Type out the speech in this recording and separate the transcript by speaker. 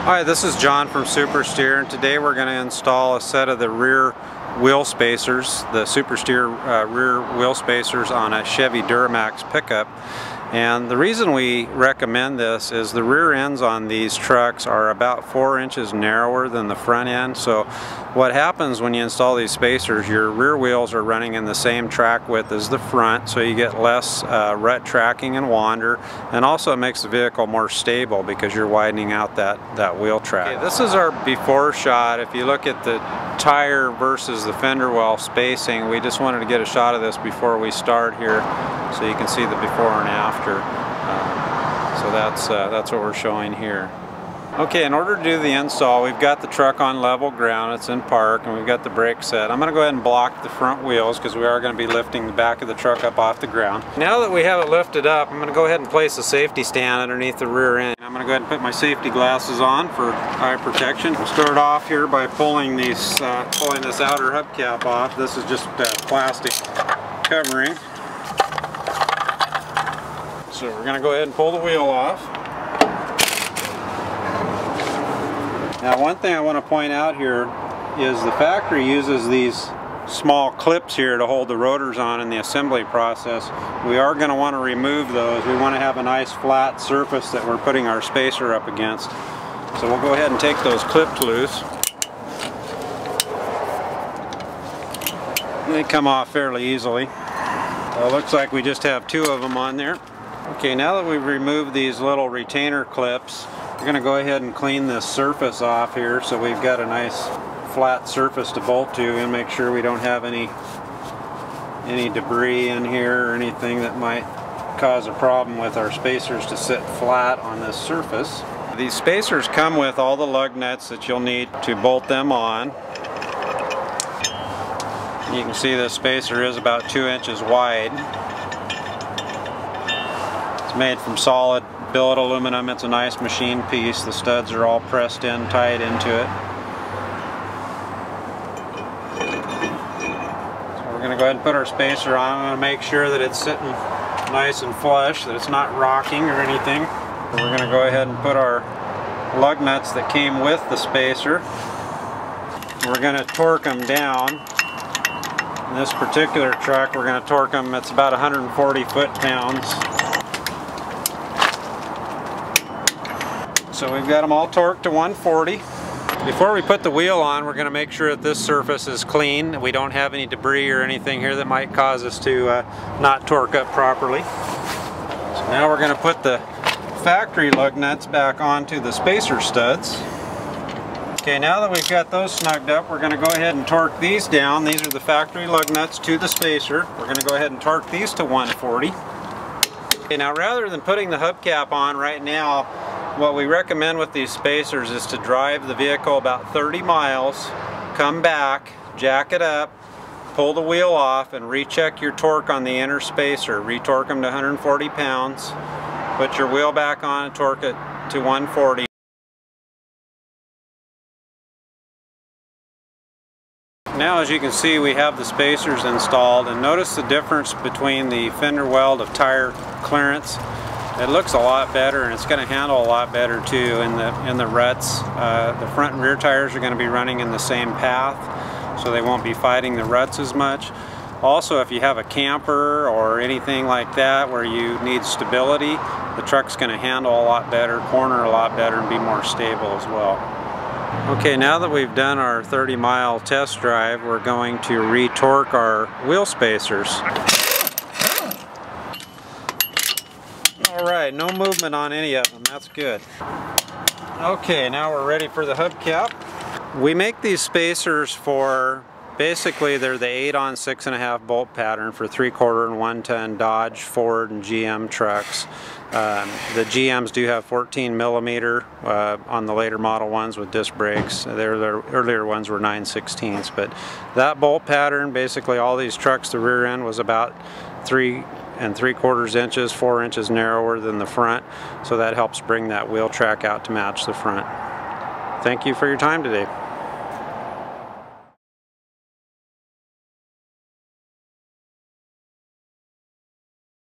Speaker 1: Hi, this is John from Super Steer, and today we're going to install a set of the rear wheel spacers, the Super Steer rear wheel spacers on a Chevy Duramax pickup. And the reason we recommend this is the rear ends on these trucks are about 4 inches narrower than the front end. So what happens when you install these spacers, your rear wheels are running in the same track width as the front, so you get less rut tracking and wander, and also it makes the vehicle more stable because you're widening out that wheel track. Okay, this is our before shot. If you look at the tire versus the fender well spacing, we just wanted to get a shot of this before we start here so you can see the before and after. So that's what we're showing here. Okay, in order to do the install, we've got the truck on level ground, it's in park, and we've got the brake set. I'm going to go ahead and block the front wheels because we are going to be lifting the back of the truck up off the ground. Now that we have it lifted up, I'm going to go ahead and place a safety stand underneath the rear end. I'm going to go ahead and put my safety glasses on for eye protection. We'll start off here by pulling this outer hubcap off. This is just plastic covering. So we're going to go ahead and pull the wheel off. Now, one thing I want to point out here is the factory uses these small clips here to hold the rotors on in the assembly process. We are going to want to remove those. We want to have a nice flat surface that we're putting our spacer up against. So we'll go ahead and take those clips loose. They come off fairly easily. It looks like we just have 2 of them on there. Okay, now that we've removed these little retainer clips, we're going to go ahead and clean this surface off here so we've got a nice flat surface to bolt to, and make sure we don't have any debris in here or anything that might cause a problem with our spacers to sit flat on this surface. These spacers come with all the lug nuts that you'll need to bolt them on. You can see this spacer is about 2 inches wide. Made from solid billet aluminum. It's a nice machine piece. The studs are all pressed in tight into it. So we're going to go ahead and put our spacer on. I'm going to make sure that it's sitting nice and flush, that it's not rocking or anything. And we're going to go ahead and put our lug nuts that came with the spacer. We're going to torque them down. In this particular truck, we're going to torque them. It's about 140 foot-pounds. So we've got them all torqued to 140. Before we put the wheel on, we're going to make sure that this surface is clean. We don't have any debris or anything here that might cause us to not torque up properly. So now we're going to put the factory lug nuts back onto the spacer studs. Okay, now that we've got those snugged up, we're going to go ahead and torque these down. These are the factory lug nuts to the spacer. We're going to go ahead and torque these to 140. Okay, now rather than putting the hubcap on right now, what we recommend with these spacers is to drive the vehicle about 30 miles, come back, jack it up, pull the wheel off, and recheck your torque on the inner spacer. Retorque them to 140 pounds, put your wheel back on and torque it to 140. Now, as you can see, we have the spacers installed, and notice the difference between the fender weld of tire clearance. It looks a lot better, and it's going to handle a lot better too in the ruts. The front and rear tires are going to be running in the same path, so they won't be fighting the ruts as much. Also, if you have a camper or anything like that where you need stability, the truck's going to handle a lot better, corner a lot better, and be more stable as well. Okay, now that we've done our 30-mile test drive, we're going to re-torque our wheel spacers. Alright, no movement on any of them, that's good. Okay, now we're ready for the hubcap. We make these spacers for, basically they're the 8-on 6.5 bolt pattern for 3/4 and 1-ton Dodge, Ford, and GM trucks. The GMs do have 14mm on the later model ones with disc brakes. The earlier ones were 9/16, but that bolt pattern, basically all these trucks, the rear end was about 3 3/4 inches, 4 inches narrower than the front, so that helps bring that wheel track out to match the front. Thank you for your time today.